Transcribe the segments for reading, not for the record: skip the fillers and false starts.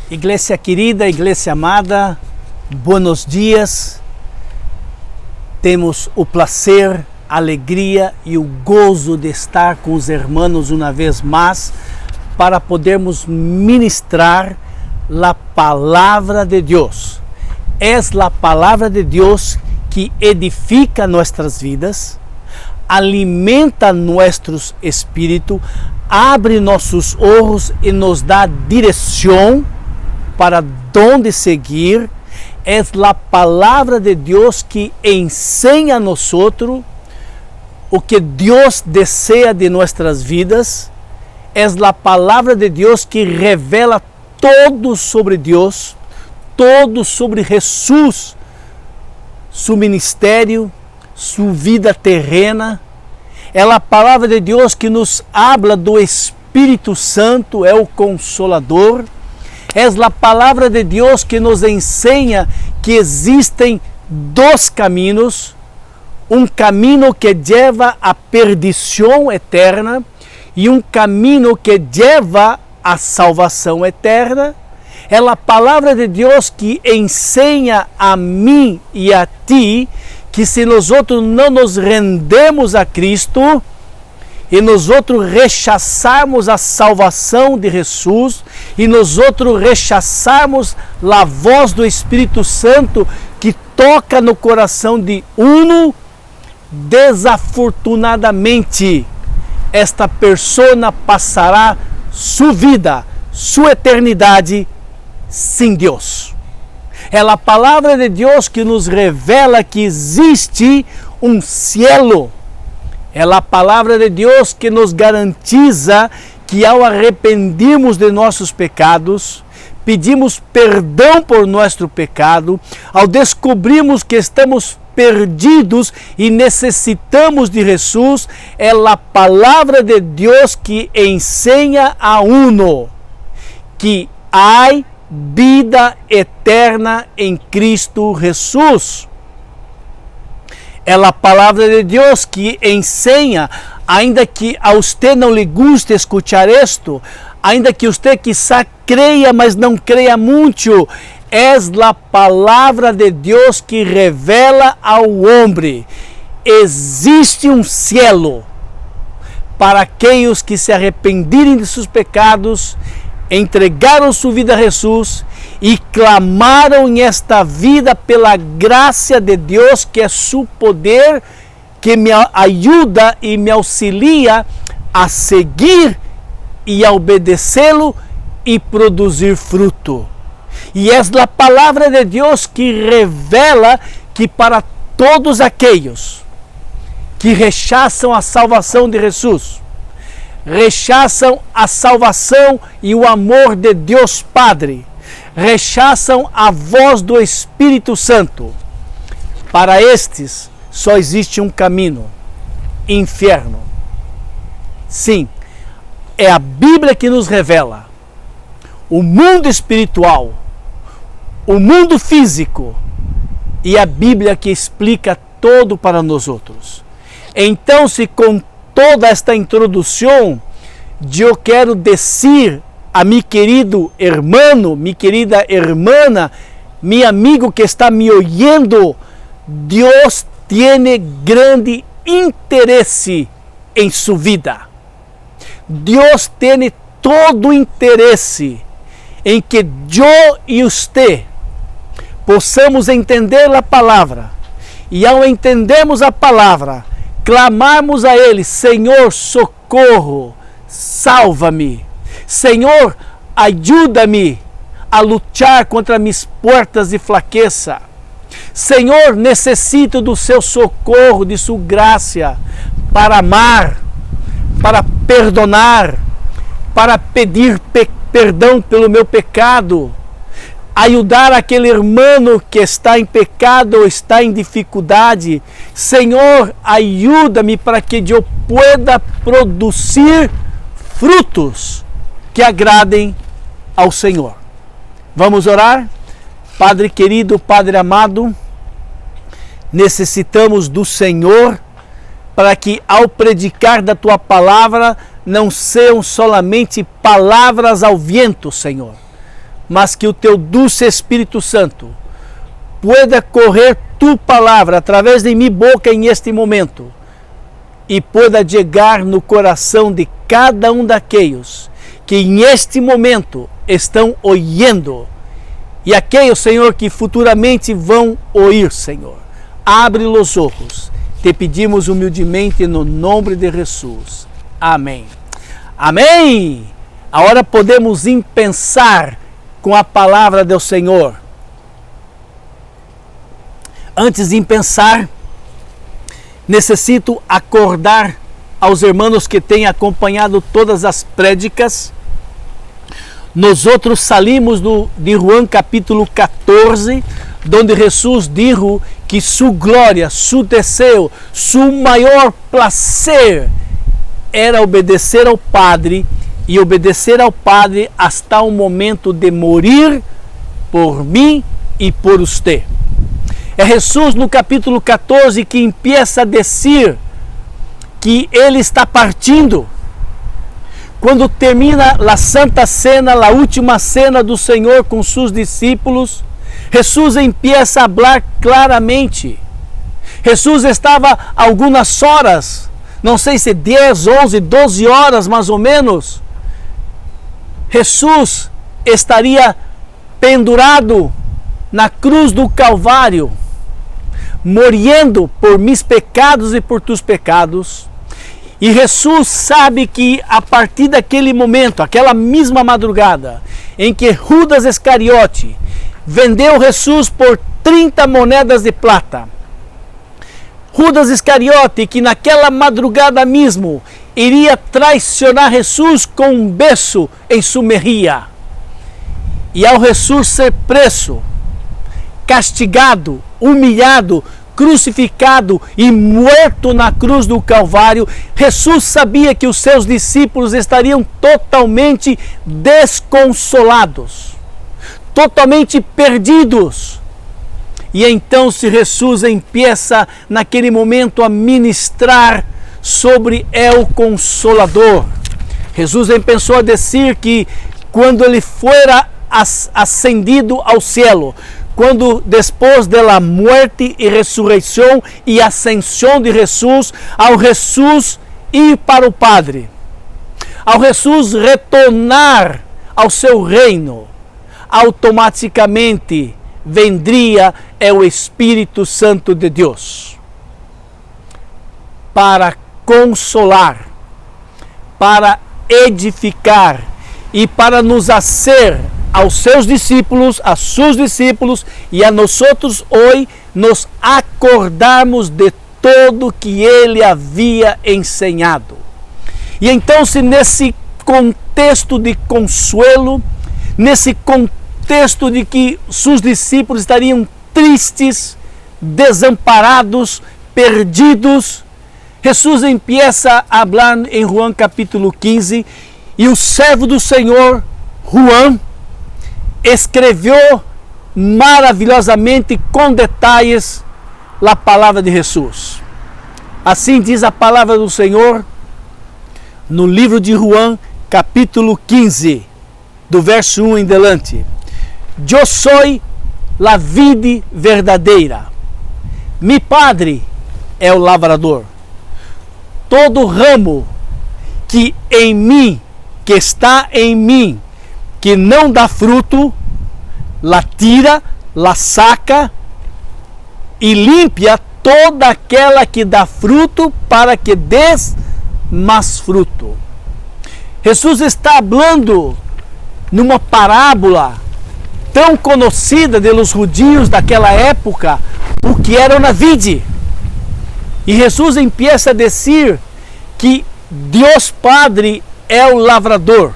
Igreja querida, igreja amada, buenos dias. Temos o prazer, a alegria e o gozo de estar com os irmãos uma vez mais para podermos ministrar a palavra de Deus. É a palavra de Deus que edifica nossas vidas, alimenta nossos espíritos, abre nossos olhos e nos dá direção para onde seguir. É a palavra de Deus que ensina a nós o que Deus deseja de nossas vidas. É a palavra de Deus que revela todo sobre Deus, todo sobre Jesus, seu ministério, sua vida terrena. É a palavra de Deus que nos habla do Espírito Santo, é o Consolador. É a palavra de Deus que nos ensina que existem dois caminhos, um caminho que leva à perdição eterna e um caminho que leva à salvação eterna. É a palavra de Deus que ensina a mim e a ti que se nós não nos rendemos a Cristo e nós rechaçarmos a salvação de Jesus e nós rechaçarmos a voz do Espírito Santo que toca no coração de um, desafortunadamente esta pessoa passará sua vida, sua eternidade sem Deus. É a palavra de Deus que nos revela que existe um cielo. É a palavra de Deus que nos garantiza que ao arrependirmos de nossos pecados, pedimos perdão por nosso pecado, ao descobrirmos que estamos perdidos e necessitamos de Jesus, é a palavra de Deus que ensina a uno que há vida eterna em Cristo Jesus. É a palavra de Deus que ensina, ainda que a você não lhe guste escuchar isto, ainda que você quizá creia, mas não creia muito, é a palavra de Deus que revela ao homem: existe um cielo para aqueles que se arrependirem de seus pecados, entregaram sua vida a Jesus e clamaram esta vida pela graça de Deus, que é seu poder, que me ajuda e me auxilia a seguir e a obedecê-lo e produzir fruto. E é a palavra de Deus que revela que para todos aqueles que rechaçam a salvação de Jesus, rechaçam a salvação e o amor de Deus Padre, rechaçam a voz do Espírito Santo, para estes só existe um caminho: inferno. Sim, é a Bíblia que nos revela o mundo espiritual, o mundo físico, e a Bíblia que explica todo para nós outros. Então, se com toda esta introdução eu quero dizer a mi querido hermano, mi querida hermana, mi amigo que está me ouvindo, Deus tem grande interesse em sua vida. Deus tem todo o interesse em que eu e você possamos entender a palavra, e ao entendermos a palavra, clamarmos a Ele: Senhor, socorro, salva-me. Senhor, ajuda-me a lutar contra minhas portas de fraqueza. Senhor, necessito do seu socorro, de sua graça, para amar, para perdonar, para pedir perdão pelo meu pecado, ajudar aquele irmão que está em pecado ou está em dificuldade. Senhor, ajuda-me para que eu pueda produzir frutos que agradem ao Senhor. Vamos orar? Padre querido, Padre amado, necessitamos do Senhor para que ao predicar da Tua palavra não sejam solamente palavras ao vento, Senhor, mas que o teu dulce Espírito Santo pueda correr tu palavra através de minha boca em este momento e pueda chegar no coração de cada um daqueles que em este momento estão ouvindo e aqueles, Senhor, que futuramente vão ouvir, Senhor. Abre os olhos. Te pedimos humildemente no nome de Jesus. Amém. Amém. Agora podemos pensar com a palavra do Senhor. Antes de pensar, necessito acordar aos irmãos que têm acompanhado todas as prédicas. Nós outros salimos de João capítulo 14, onde Jesus disse que sua glória, seu desejo, seu maior prazer era obedecer ao Padre e obedecer ao Padre até o momento de morir por mim e por você. É Jesus no capítulo 14 que empieza a dizer que ele está partindo. Quando termina a Santa Cena, a última cena do Senhor com seus discípulos, Jesus empieza a falar claramente. Jesus estava algumas horas, não sei se 10, 11, 12 horas mais ou menos. Jesus estaria pendurado na cruz do Calvário, morrendo por meus pecados e por tus pecados. E Jesus sabe que a partir daquele momento, aquela mesma madrugada, em que Judas Iscariote vendeu Jesus por 30 moedas de prata, Judas Iscariote, que naquela madrugada mesmo iria traicionar Jesus com um beijo em sua mejilla. E ao Jesus ser preso, castigado, humilhado, crucificado e morto na cruz do Calvário, Jesus sabia que os seus discípulos estariam totalmente desconsolados, totalmente perdidos. E então se Jesus empieza naquele momento a ministrar sobre o Consolador. Jesus começou a dizer que quando ele fora ascendido ao céu, quando depois da morte e ressurreição e ascensão de Jesus, ao Jesus ir para o Padre, ao Jesus retornar ao seu reino, automaticamente vendria o Espírito Santo de Deus para consolar, para edificar e para nos fazer aos seus discípulos, a seus discípulos e a nós outros hoje nos acordarmos de tudo que ele havia ensinado. E então, se nesse contexto de consuelo, nesse contexto de que seus discípulos estariam tristes, desamparados, perdidos, Jesus empieza a falar em João capítulo 15 e o servo do Senhor, João, escreveu maravilhosamente com detalhes a palavra de Jesus. Assim diz a palavra do Senhor no livro de João, capítulo 15, do verso 1 em diante. Eu sou a vide verdadeira, mi Padre é o lavrador. Todo ramo que em mim, que está em mim, que não dá fruto, la tira, la saca e limpa toda aquela que dá fruto, para que dê mais fruto. Jesus está falando numa parábola tão conhecida pelos judeus daquela época, o que era uma vide. E Jesus empieza a dizer que Deus Padre é o lavrador.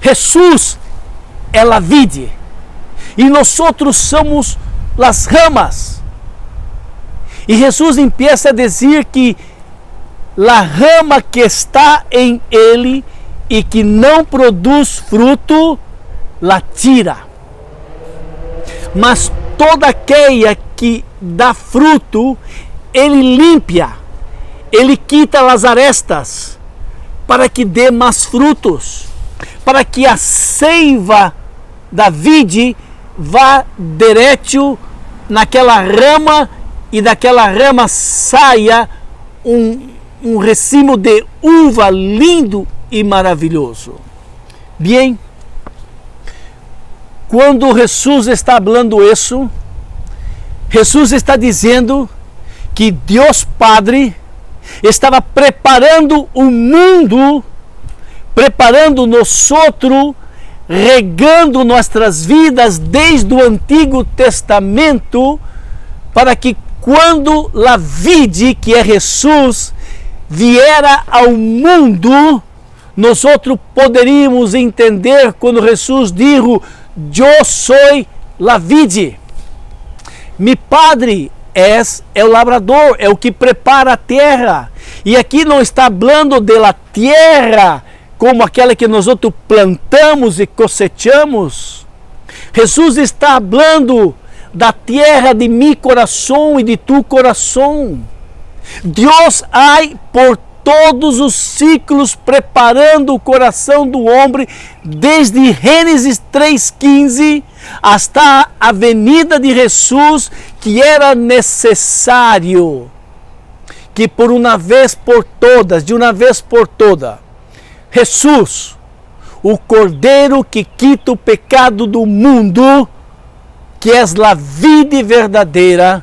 Jesus é a vide e nós outros somos as ramas. E Jesus empieza a dizer que a rama que está em ele e que não produz fruto, la tira. Mas toda aquela que dá fruto, ele limpa, ele quita as arestas, para que dê mais frutos, para que a seiva da vide vá direto naquela rama e daquela rama saia um racimo de uva lindo e maravilhoso. Bem, quando Jesus está falando isso, Jesus está dizendo que Deus Padre estava preparando o mundo, preparando nós outros, regando nossas vidas desde o Antigo Testamento, para que quando a vide, que é Jesus, viera ao mundo, nós outros poderíamos entender quando Jesus disse: eu sou a vide. Mi Padre é o labrador, é o que prepara a terra. E aqui não está falando da terra como aquela que nós outros plantamos e cosechamos. Jesus está falando da terra de mi coração e de tu coração. Deus há por todos os ciclos preparando o coração do homem, desde Gênesis 3:15 hasta a venida de Jesus, que era necessário que por uma vez por todas, de uma vez por toda, Jesus, o Cordeiro que quita o pecado do mundo, que é a vida verdadeira,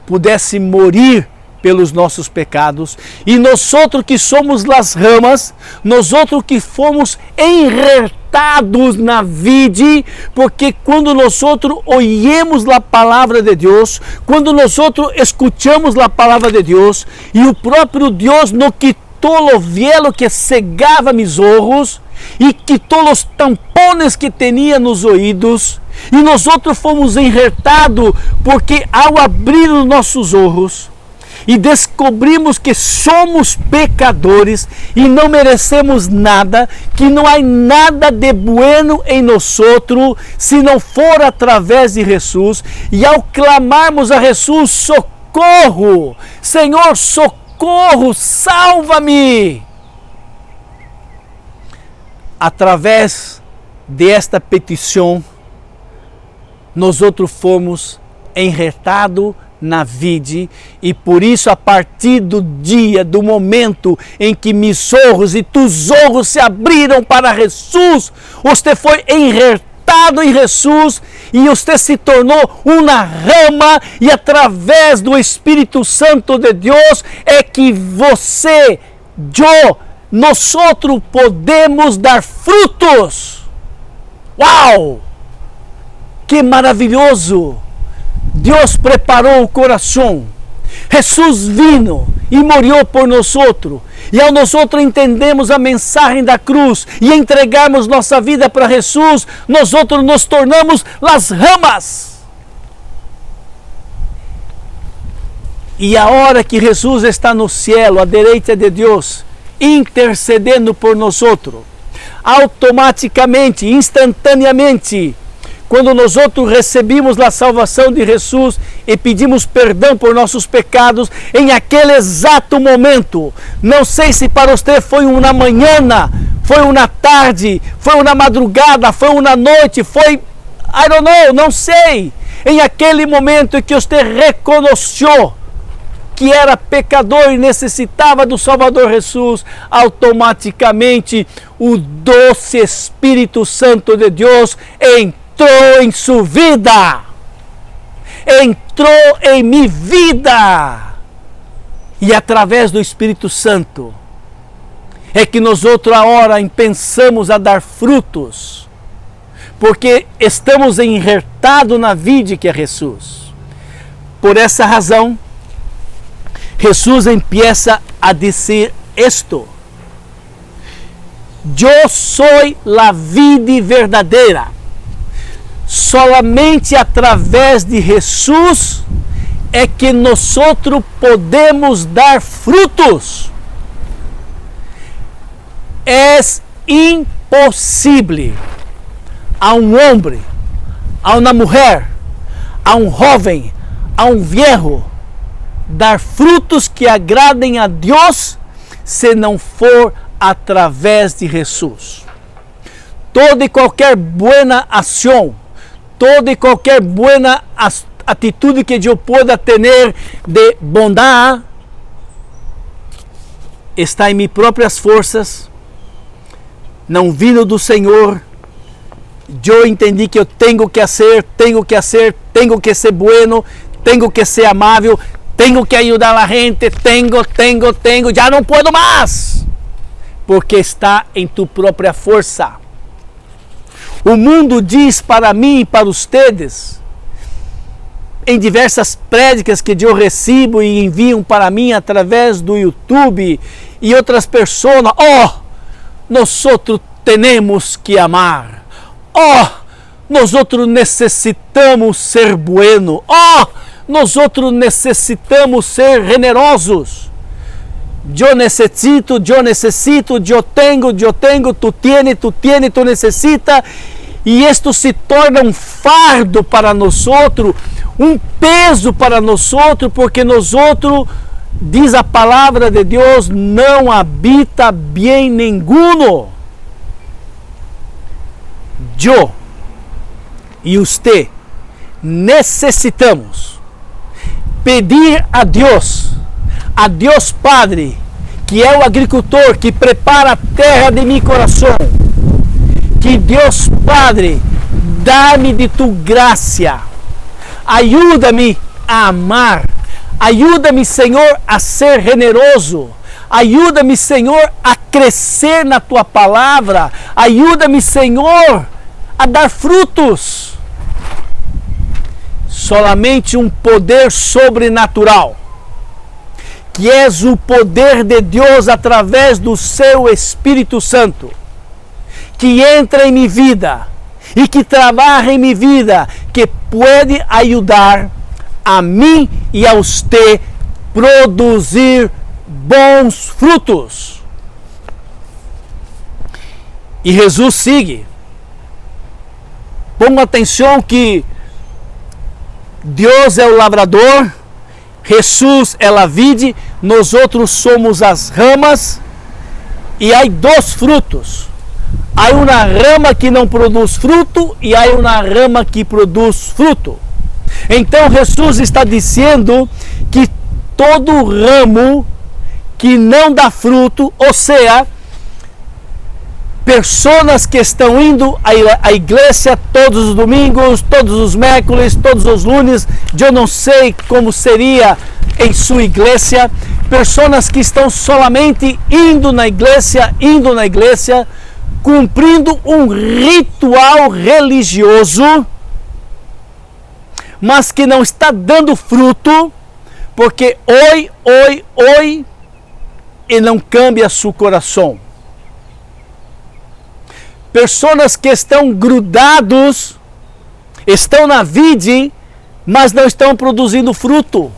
pudesse morrer pelos nossos pecados, e nós outros que somos as ramas, nós outros que fomos enretados na vide, porque quando nós outros ouvimos a palavra de Deus, quando nós outros escutamos a palavra de Deus, e o próprio Deus nos quitou o velo que cegava meus olhos, e quitou os tampones que tinha nos ouvidos, e nós outros fomos enretados, porque ao abrir os nossos olhos, e descobrimos que somos pecadores e não merecemos nada, que não há nada de bueno em nós outros, se não for através de Jesus, e ao clamarmos a Jesus: socorro, Senhor, socorro, salva-me, através desta petição, nós outros fomos enretados na vide, e por isso, a partir do dia, do momento em que meus olhos e tus olhos se abriram para Jesus, você foi enrtado em Jesus, e você se tornou uma rama, e através do Espírito Santo de Deus é que você, nós outros podemos dar frutos. Uau! Que maravilhoso! Deus preparou o coração. Jesus vino e morreu por nós outros. E ao nós outros entendemos a mensagem da cruz e entregarmos nossa vida para Jesus, nós outros nos tornamos as ramas. E a hora que Jesus está no céu, à direita de Deus, intercedendo por nós outros, automaticamente, instantaneamente, quando nós outros recebemos a salvação de Jesus e pedimos perdão por nossos pecados, em aquele exato momento, não sei se para você foi uma manhã, foi uma tarde, foi uma madrugada, foi uma noite, foi, I don't know, não sei, em aquele momento em que você reconheceu que era pecador e necessitava do Salvador Jesus, automaticamente o doce Espírito Santo de Deus entrou em sua vida, entrou em minha vida, e através do Espírito Santo é que nós outra hora pensamos a dar frutos, porque estamos enrtados na vide que é Jesus. Por essa razão, Jesus empieza a dizer isto: eu sou a vida verdadeira. Solamente através de Jesus é que nós outros podemos dar frutos. É impossível a um homem, a uma mulher, a um jovem, a um viejo dar frutos que agradem a Deus se não for através de Jesus. toda e qualquer buena ação, toda e qualquer buena atitude que eu pueda ter de bondade, está em minhas próprias forças, não vindo do Senhor. Eu entendi que eu tenho que ser bueno, tenho que ser amável, tenho que ajudar a gente, tenho, já não posso mais, porque está em tu própria força. O mundo diz para mim e para vocês, em diversas prédicas que eu recebo e enviam para mim através do YouTube e outras pessoas, nós temos que amar. Nós necessitamos ser bueno. Nós necessitamos ser generosos. Eu necessito, eu tenho, tu necessita. E isto se torna um fardo para nós, um peso para nós, porque nós, diz a palavra de Deus, não habita bem nenhum. Eu e você necessitamos pedir a Deus Padre, que é o agricultor que prepara a terra de meu coração, que Deus Padre, dá-me de tu graça, ajuda-me a amar, ajuda-me, Senhor, a ser generoso, ajuda-me, Senhor, a crescer na tua palavra, ajuda-me, Senhor, a dar frutos. Solamente um poder sobrenatural, que é o poder de Deus através do seu Espírito Santo, que entra em minha vida e que trabalha em minha vida, que pode ajudar a mim e a você produzir bons frutos. E Jesus sigue. Ponga atenção que Deus é o lavrador, Jesus é a vide, nós outros somos as ramas, e há dois frutos. Há uma rama que não produz fruto e há uma rama que produz fruto. Então Jesus está dizendo que todo ramo que não dá fruto, ou seja, pessoas que estão indo à igreja todos os domingos, todos os miércoles, todos os lunes, eu não sei como seria em sua igreja, pessoas que estão solamente indo na igreja, cumprindo um ritual religioso, mas que não está dando fruto, porque oi, e não cambia seu coração. Pessoas que estão grudados, estão na vide, mas não estão produzindo fruto.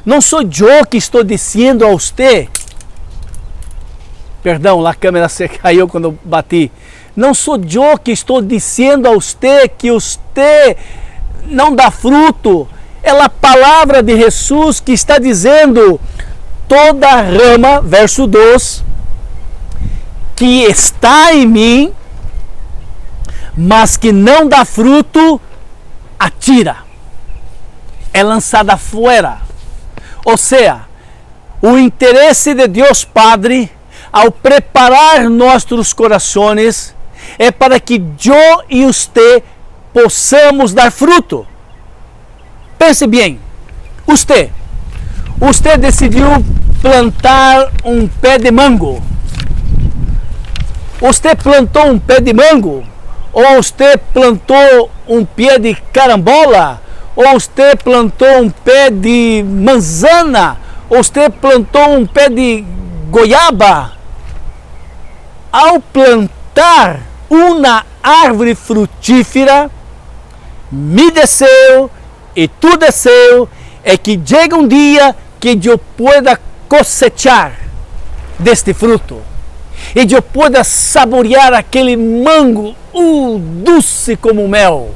Não sou eu que estou dizendo a você, perdão, a câmera se caiu quando eu bati. Não sou eu que estou dizendo a você que você não dá fruto. É a palavra de Jesus que está dizendo: toda rama, verso 2, que está em mim, mas que não dá fruto, atira, é lançada fora. Ou seja, o interesse de Deus Padre, ao preparar nossos corações, é para que eu e você possamos dar fruto. Pense bem, você decidiu plantar um pé de mango. Você plantou um pé de mango? Ou você plantou um pé de carambola? Ou você plantou um pé de manzana? Ou você plantou um pé de goiaba? Ao plantar uma árvore frutífera, me deseo e tu deseo é que chegue um dia que eu pueda cosechar deste fruto. E eu pueda saborear aquele mango, doce como mel.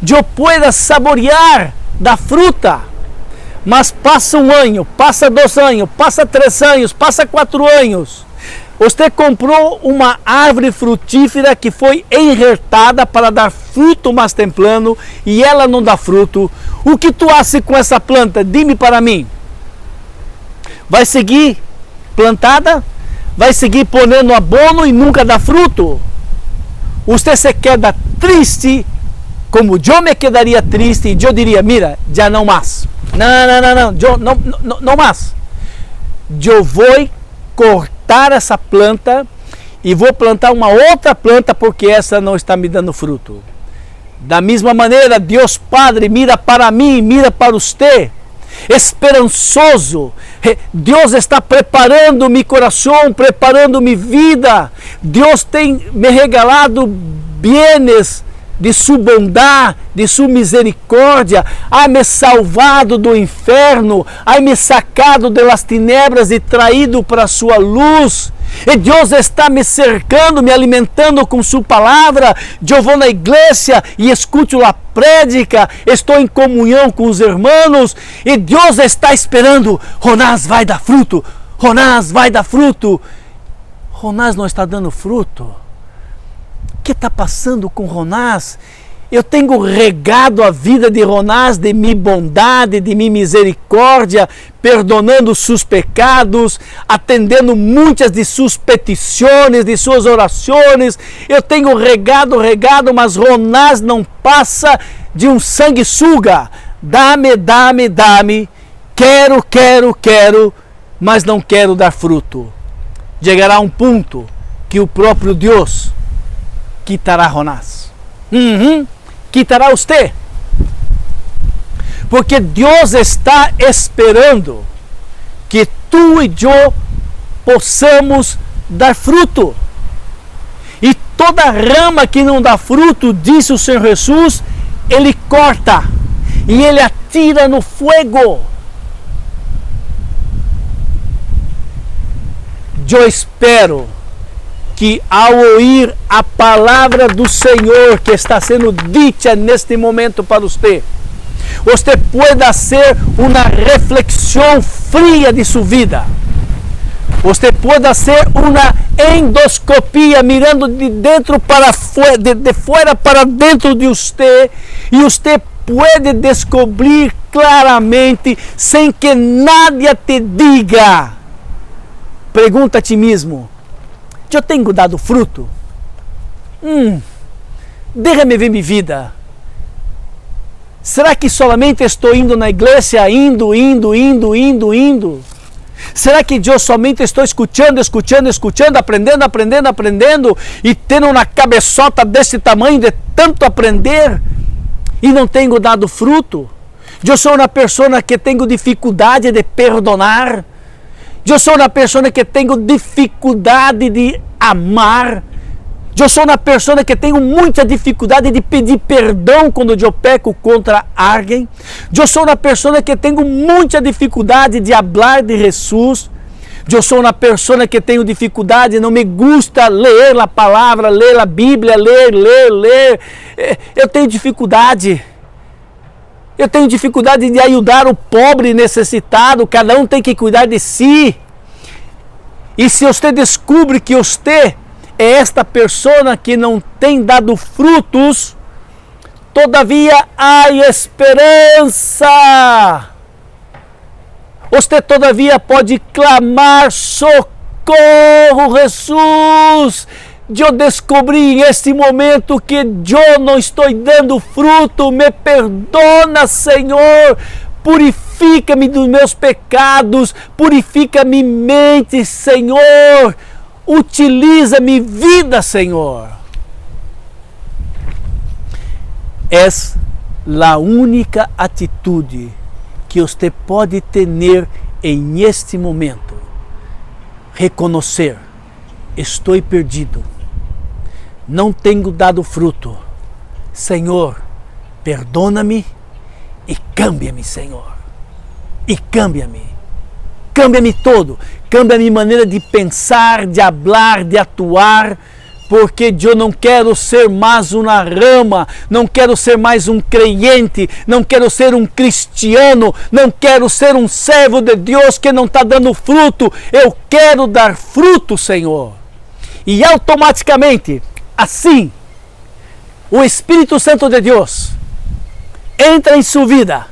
Eu pueda saborear da fruta. Mas passa um ano, passa 2 anos, passa 3 anos, passa 4 anos. Você comprou uma árvore frutífera que foi enjertada para dar fruto mais temprano e ela não dá fruto. O que tu haces com essa planta? Dime para mim. Vai seguir plantada? Vai seguir ponendo abono e nunca dá fruto? Você se queda triste, como eu me quedaria triste, e eu diria, mira, já não mais. Não mais. Eu vou cortar essa planta e vou plantar uma outra planta porque essa não está me dando fruto. Da mesma maneira, Deus Padre mira para mim, mira para você, esperançoso. Deus está preparando meu coração, preparando minha vida. Deus tem me regalado bienes de sua bondade, de sua misericórdia, ha me salvado do inferno, ha me sacado das tinieblas e traído para a sua luz. E Deus está me cercando, me alimentando com sua palavra. Eu vou na igreja e escuto a prédica, estou em comunhão com os irmãos e Deus está esperando. Jonás vai dar fruto, Jonás vai dar fruto. Jonás não está dando fruto. O que está passando com Jonás? Eu tenho regado a vida de Jonás de minha bondade, de minha misericórdia, perdonando seus pecados, atendendo muitas de suas petições, de suas orações. Eu tenho regado, mas Jonás não passa de um sanguessuga. Dá-me, dá-me, dá-me. Quero, mas não quero dar fruto. Chegará um ponto que o próprio Deus quitará Jonás. Quitará você. Porque Deus está esperando que tu e eu possamos dar fruto. E toda rama que não dá fruto, disse o Senhor Jesus, Ele corta e Ele atira no fogo. Eu espero que ao ouvir a palavra do Senhor que está sendo dita neste momento para você, você pueda ser uma reflexão fria de sua vida. Você pueda ser uma endoscopia, mirando de dentro para fora, de fora para dentro de você, e você pode descobrir claramente, sem que nadie te diga. Pergunta a ti mesmo: eu tenho dado fruto? Déjame ver minha vida. Será que solamente estou indo na igreja, indo? Será que eu somente estou escutando, aprendendo e tendo uma cabeçota desse tamanho de tanto aprender e não tenho dado fruto? Eu sou uma pessoa que tenho dificuldade de perdonar. Eu sou uma pessoa que tenho dificuldade de amar. Eu sou uma pessoa que tenho muita dificuldade de pedir perdão quando eu peco contra alguém. Eu sou uma pessoa que tenho muita dificuldade de falar de Jesus. Eu sou uma pessoa que tenho dificuldade, não me gusta ler a palavra, ler a Bíblia, ler. Eu tenho dificuldade. Eu tenho dificuldade de ajudar o pobre e necessitado. Cada um tem que cuidar de si. E se você descobre que você é esta pessoa que não tem dado frutos, todavia há esperança. Você todavia pode clamar: socorro, Jesus! Eu descobri neste momento que eu não estou dando fruto. Me perdona, Senhor. Purifica-me dos meus pecados. Purifica minha mente, Senhor. Utiliza minha vida, Senhor. É a única atitude que você pode ter em este momento. Reconhecer: estou perdido, não tenho dado fruto. Senhor, perdona-me e cambia-me, Senhor. E cambia-me. Cambia-me todo. Cambia a minha maneira de pensar, de falar, de atuar. porque eu não quero ser mais uma rama, não quero ser mais um crente, não quero ser um cristiano, não quero ser um servo de Deus que não está dando fruto. Eu quero dar fruto, Senhor. E automaticamente, assim, o Espírito Santo de Deus entra em sua vida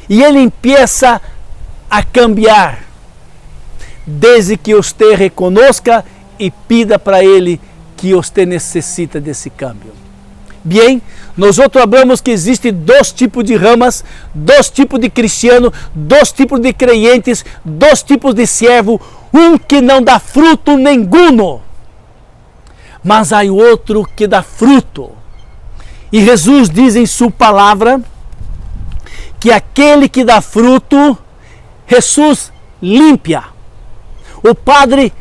e ele empieza a cambiar, desde que você reconozca e pida para ele que você necessita desse câmbio. Bem, nós falamos que existem dois tipos de ramas, dois tipos de cristianos, dois tipos de crentes, dois tipos de servo, um que não dá fruto nenhum, mas há outro que dá fruto. E Jesus diz em sua palavra que aquele que dá fruto, Jesus limpa. O Padre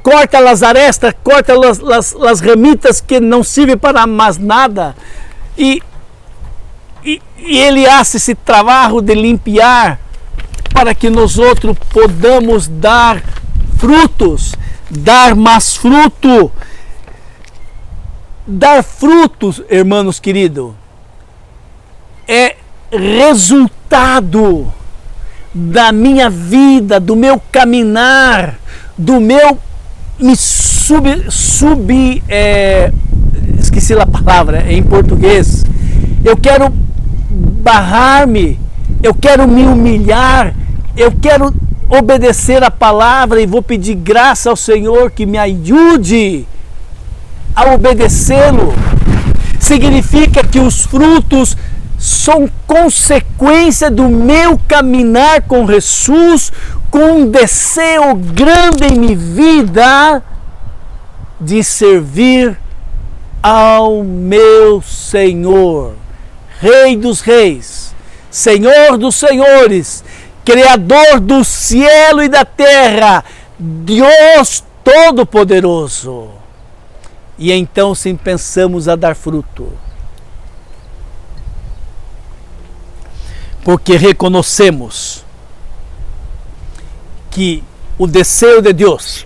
corta as arestas, corta as ramitas que não servem para mais nada. E ele faz esse trabalho de limpar para que nós outros podamos dar frutos, dar mais fruto. Dar frutos, irmãos queridos, é resultado da minha vida, do meu caminhar, do meu esqueci a palavra em português. Eu quero barrar-me, eu quero me humilhar, eu quero obedecer a palavra e vou pedir graça ao Senhor que me ajude a obedecê-lo. Significa que os frutos são consequência do meu caminhar com Jesus, com um desejo grande em minha vida de servir ao meu Senhor, Rei dos Reis, Senhor dos Senhores, Criador do céu e da terra, Deus Todo-Poderoso. E então sim pensamos a dar fruto, porque reconhecemos que o desejo de Deus,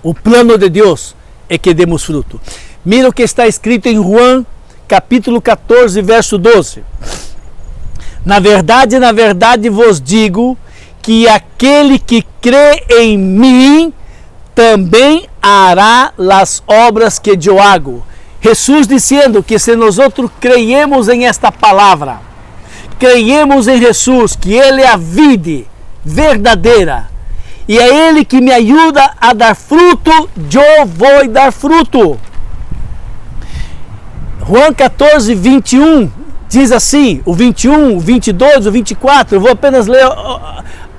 o plano de Deus é que demos fruto. Mira o que está escrito em João, capítulo 14, verso 12. Na verdade vos digo que aquele que crê em mim também hará as obras que eu hago. Jesus dizendo que se nós outros creiemos em esta palavra, creiemos em Jesus, que Ele é a vide verdadeira, e é Ele que me ajuda a dar fruto, eu vou dar fruto. João 14, 21 diz assim, o 21, o 22, o 24, eu vou apenas ler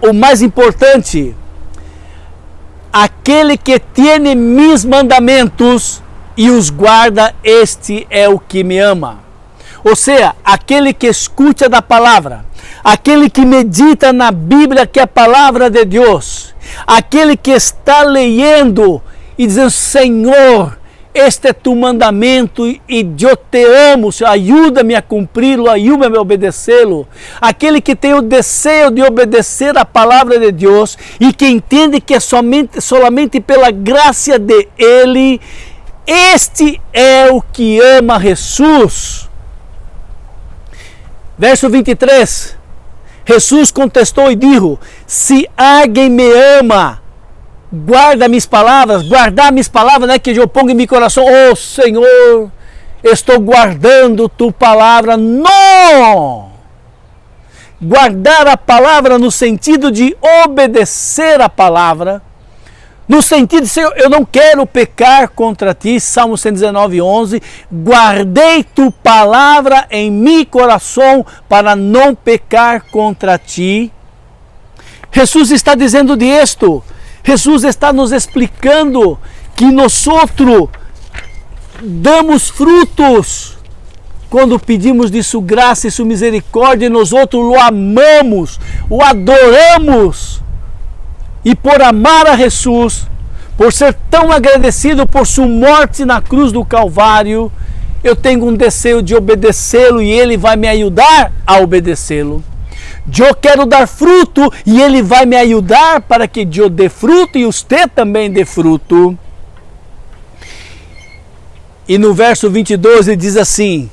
o mais importante. Aquele que tem mis mandamentos e os guarda, este é o que me ama. Ou seja, aquele que escuta da palavra, aquele que medita na Bíblia, que é a palavra de Deus, aquele que está lendo e dizendo, Senhor, este é tu mandamento e eu te amo, ajuda-me a cumpri-lo, ajuda-me a obedecê-lo. Aquele que tem o desejo de obedecer a palavra de Deus e que entende que é somente pela graça de Ele, este é o que ama Jesus. Verso 23, Jesus contestou e disse, se alguém me ama, guarda minhas palavras. Guardar minhas palavras, né, que eu pongo em meu coração, oh Senhor, estou guardando tu palavra. Não! Guardar a palavra no sentido de obedecer a palavra, no sentido de, Senhor, eu não quero pecar contra ti, Salmo 119, 11, guardei tu palavra em meu coração para não pecar contra ti. Jesus está dizendo disto, Jesus está nos explicando que nós damos frutos quando pedimos de sua graça e sua misericórdia, e nós o amamos, o adoramos. E por amar a Jesus, por ser tão agradecido por sua morte na cruz do Calvário, eu tenho um desejo de obedecê-lo e Ele vai me ajudar a obedecê-lo. Eu quero dar fruto e Ele vai me ajudar para que eu dê fruto e você também dê fruto. E no verso 22 ele diz assim: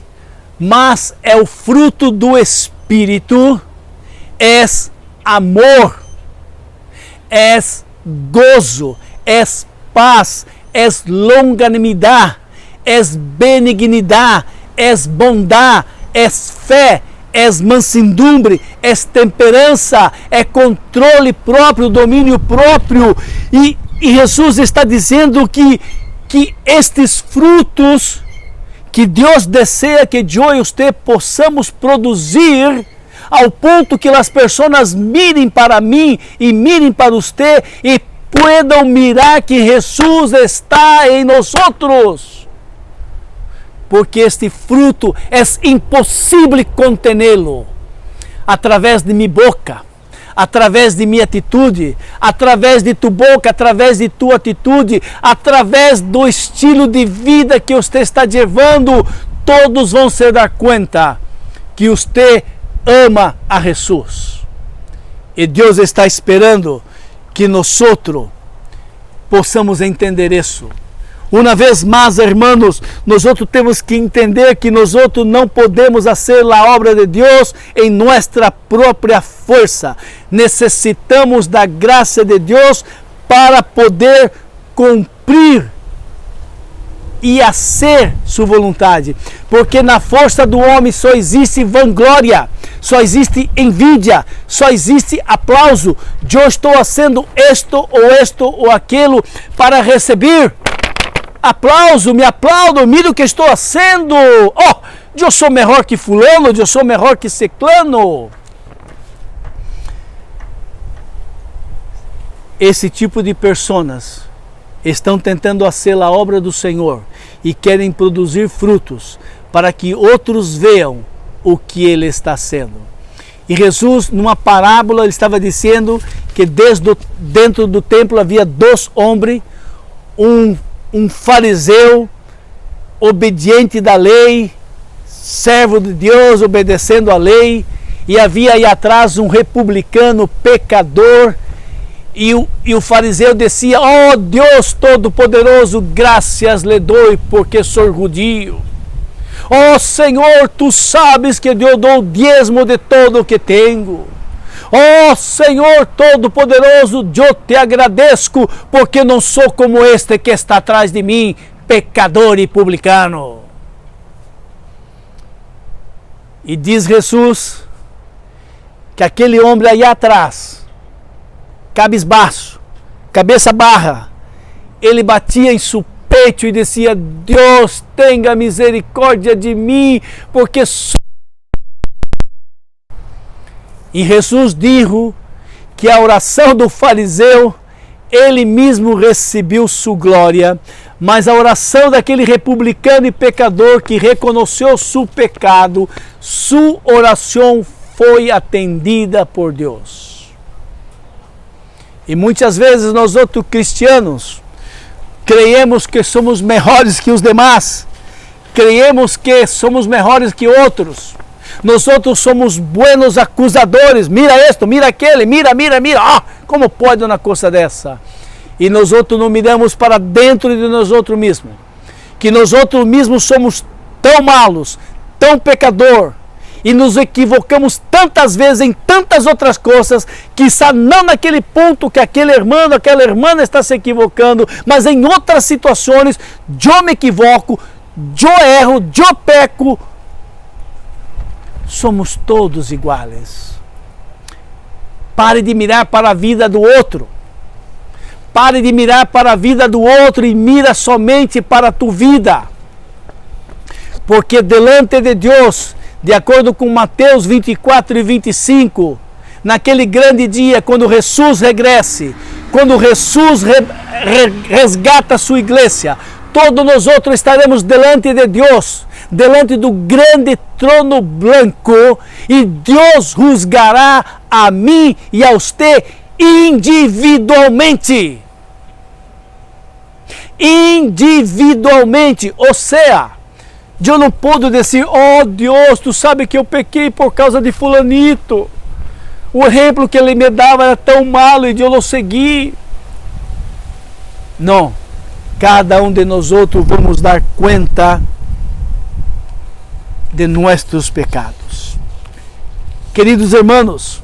mas é o fruto do Espírito, és amor, és gozo, és paz, és longanimidade, és benignidade, és bondade, és fé, és mansidumbre, és temperança, é controle próprio, domínio próprio. E Jesus está dizendo que estes frutos que Deus deseja que eu e você possamos produzir, ao ponto que as pessoas mirem para mim e mirem para você e puedan mirar que Jesus está em nós. Porque este fruto é impossível contê-lo através de minha boca, através de minha atitude, através de tu boca, através de tua atitude, através do estilo de vida que você está levando. Todos vão se dar conta que você ama a Jesus. E Deus está esperando que nós possamos entender isso. Uma vez mais, irmãos, nós temos que entender que nós não podemos fazer a obra de Deus em nossa própria força. Necessitamos da graça de Deus para poder cumprir e fazer sua vontade. Porque na força do homem só existe vanglória, só existe envidia, só existe aplauso. Eu estou fazendo isto ou aquilo para receber aplauso, me aplaudo, mira o que estou fazendo. Oh, eu sou melhor que fulano, eu sou melhor que ciclano. Esse tipo de pessoas estão tentando fazer a obra do Senhor e querem produzir frutos para que outros vejam o que Ele está fazendo. E Jesus, numa parábola, ele estava dizendo que dentro do templo havia dois homens, um fariseu obediente da lei, servo de Deus, obedecendo a lei, e havia aí atrás um republicano pecador, e o fariseu dizia: oh Deus Todo-Poderoso, graças lhe dou porque sou judio. Oh Senhor, tu sabes que eu dou o dízimo de todo o que tenho. Oh Senhor Todo-Poderoso, eu te agradeço porque não sou como este que está atrás de mim, pecador e publicano. E diz Jesus que aquele homem aí atrás, cabisbaixo, cabeça barra, ele batia em seu peito e dizia: Deus tenha misericórdia de mim, porque sou... E Jesus disse que a oração do fariseu, ele mesmo recebeu sua glória, mas a oração daquele republicano e pecador que reconheceu seu pecado, sua oração foi atendida por Deus. E muitas vezes nós outros cristianos creemos que somos melhores que os demais, creemos que somos melhores que outros. Nós outros somos buenos acusadores. Mira isto, mira aquele, mira. Como pode uma coisa dessa? E nós outros não miramos para dentro de nós outros mesmos. Que nós outros mesmos somos tão malos, tão pecador, e nos equivocamos tantas vezes em tantas outras coisas, quizá não naquele ponto que aquele irmão, aquela irmã está se equivocando, mas em outras situações, eu me equivoco, eu erro, eu peco. Somos todos iguais. Pare de mirar para a vida do outro. Pare de mirar para a vida do outro e mira somente para a tua vida. Porque delante de Deus, de acordo com Mateus 24 e 25, naquele grande dia, quando Jesus regresse, quando Jesus resgata a sua igreja, todos nós outros estaremos delante de Deus, delante do grande trono branco, e Deus juzgará a mim e a você individualmente. Individualmente, ou seja, eu não posso dizer: oh Deus, tu sabe que eu pequei por causa de fulanito. O exemplo que ele me dava era tão malo e eu não segui. Não. cada um de nós outros vamos dar conta de nossos pecados. Queridos irmãos,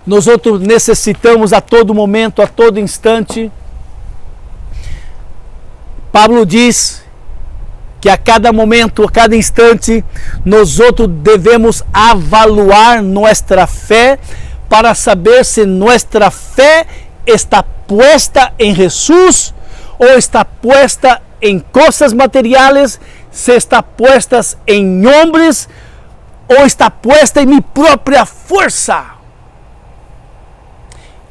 nós outros necessitamos a todo momento, a todo instante. Pablo diz que a cada momento, a cada instante, nós outros devemos avaliar nossa fé para saber se nossa fé está puesta em Jesus ou está puesta em coisas materiais, se está puesta em homens ou está puesta em minha própria força.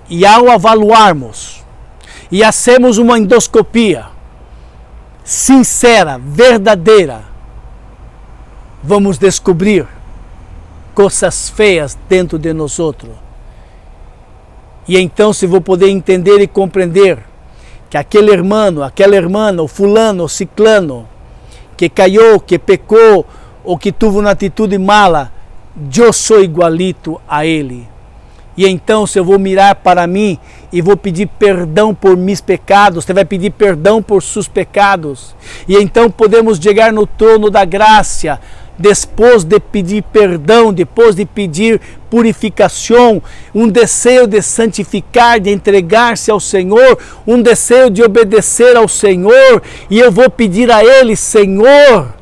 E ao avaliarmos e hacemos uma endoscopia sincera, verdadeira, vamos descobrir coisas feias dentro de nós outros. E então se vou poder entender e compreender que aquele irmão, aquela irmã, o fulano, o ciclano, que caiu, que pecou, ou que teve uma atitude mala, eu sou igualito a ele. E então se eu vou mirar para mim e vou pedir perdão por meus pecados, você vai pedir perdão por seus pecados. E então podemos chegar no trono da graça, depois de pedir perdão, depois de pedir purificação, um desejo de santificar, de entregar-se ao Senhor, um desejo de obedecer ao Senhor, e eu vou pedir a Ele: Senhor,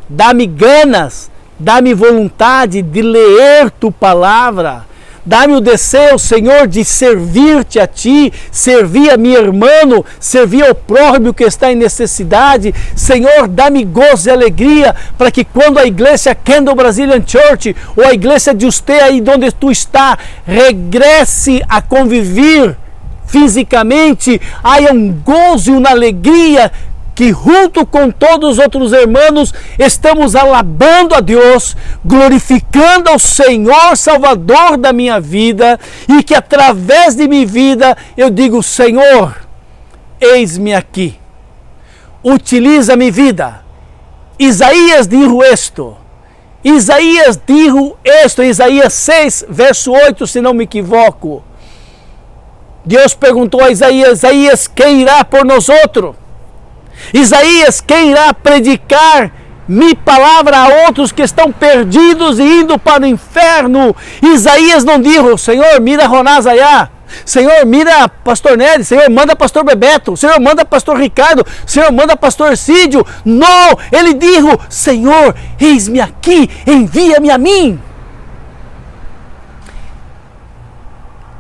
dá-me ganas, dá-me vontade de ler Tu palavra, dá-me o desejo, Senhor, de servir-te a Ti, servir a meu irmão, servir ao próximo que está em necessidade. Senhor, dá-me gozo e alegria para que quando a igreja Candle Brazilian Church ou a igreja de você aí onde tu está regresse a conviver fisicamente, haja um gozo e uma alegria que junto com todos os outros irmãos estamos alabando a Deus, glorificando ao Senhor Salvador da minha vida, e que através de minha vida eu digo: Senhor, eis-me aqui, utiliza minha vida. Isaías dijo esto, Isaías 6, verso 8, se não me equivoco. Deus perguntou a Isaías: Isaías, quem irá por nós outros? Isaías, quem irá predicar minha palavra a outros que estão perdidos e indo para o inferno? Isaías não disse: Senhor, mira Ronás allá, Senhor, mira pastor Nery, Senhor, manda pastor Bebeto, Senhor, manda pastor Ricardo, Senhor, manda pastor Cídio. Não, ele disse: Senhor, eis-me aqui, envia-me a mim.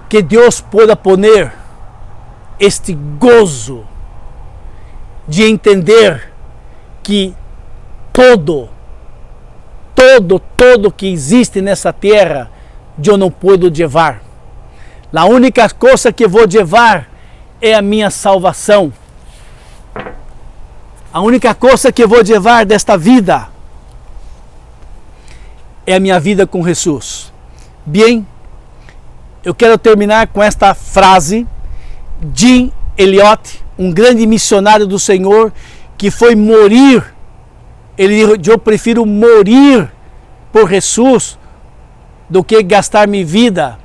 Que Deus pueda poner este gozo de entender que todo que existe nessa terra, eu não puedo levar. A única coisa que vou levar é a minha salvação. A única coisa que vou levar desta vida é a minha vida com Jesus. Bem, eu quero terminar com esta frase. Jim Elliot, um grande missionário do Senhor, que foi morir. Ele disse: eu prefiro morir por Jesus do que gastar minha vida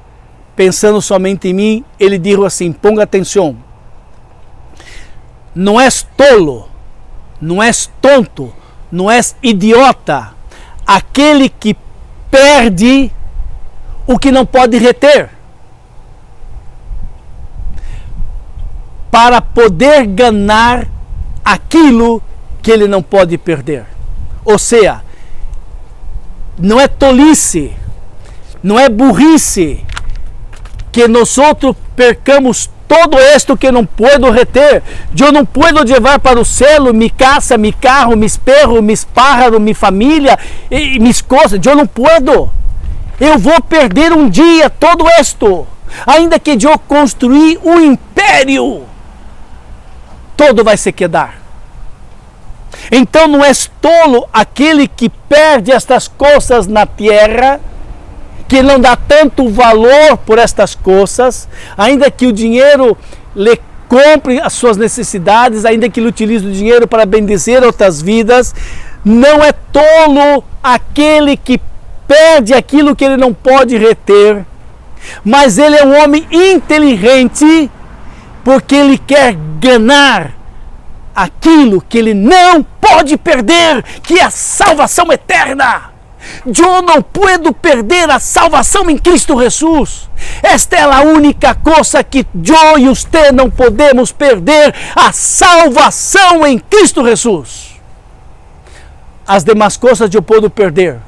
pensando somente em mim. Ele disse assim, ponga atenção: não és tolo, não és tonto, não és idiota aquele que perde o que não pode reter, para poder ganhar aquilo que ele não pode perder. Ou seja, não é tolice, não é burrice que nós outros percamos todo isto que não puedo reter. Eu não puedo levar para o céu minha casa, meu carro, meus perros, meus pájaros, minha família e minhas coisas. Eu não puedo. Eu vou perder um dia todo isto. Ainda que eu construir um império, todo vai se quedar. Então não é tolo aquele que perde estas coisas na terra, que não dá tanto valor por estas coisas, ainda que o dinheiro lhe compre as suas necessidades, ainda que ele utilize o dinheiro para bendizer outras vidas. Não é tolo aquele que perde aquilo que ele não pode reter, mas ele é um homem inteligente porque Ele quer ganhar aquilo que Ele não pode perder, que é a salvação eterna. Eu não puedo perder a salvação em Cristo Jesus. Esta é a única coisa que eu e você não podemos perder, a salvação em Cristo Jesus. As demais coisas eu posso perder,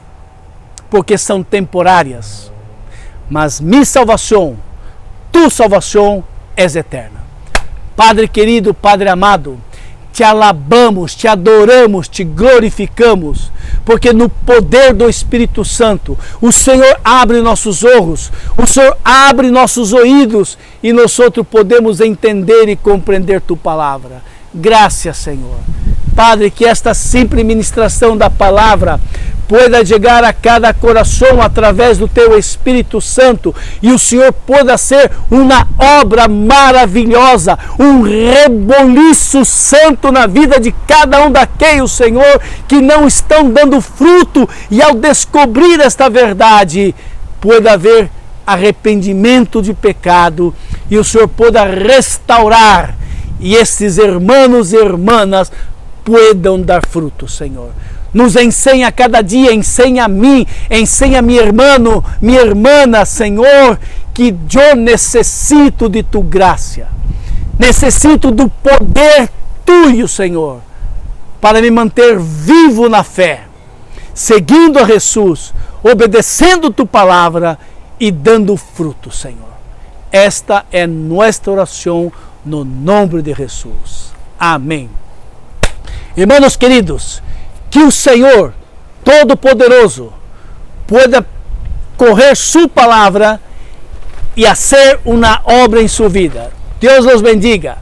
porque são temporárias. Mas minha salvação, tua salvação é eterna. Padre querido, Padre amado, te alabamos, te adoramos, te glorificamos, porque no poder do Espírito Santo, o Senhor abre nossos olhos, o Senhor abre nossos ouvidos e nós podemos entender e compreender tua palavra. Graças, Senhor. Padre, que esta simples ministração da palavra pueda chegar a cada coração através do Teu Espírito Santo e o Senhor pueda ser uma obra maravilhosa, um reboliço santo na vida de cada um daqueles, Senhor, que não estão dando fruto e ao descobrir esta verdade, pueda haver arrependimento de pecado e o Senhor pueda restaurar e esses irmãos e irmãs puedan dar fruto, Senhor. Nos ensina cada dia, ensina a mim, ensina meu irmão, minha irmã, Senhor, que eu necessito de Tu graça, necessito do poder Tuyo, Senhor, para me manter vivo na fé, seguindo a Jesus, obedecendo Tu palavra e dando fruto, Senhor. Esta é nossa oração no nome de Jesus. Amém. Irmãos queridos, que o Senhor Todo-Poderoso pueda correr sua palavra e fazer uma obra em sua vida. Deus os bendiga.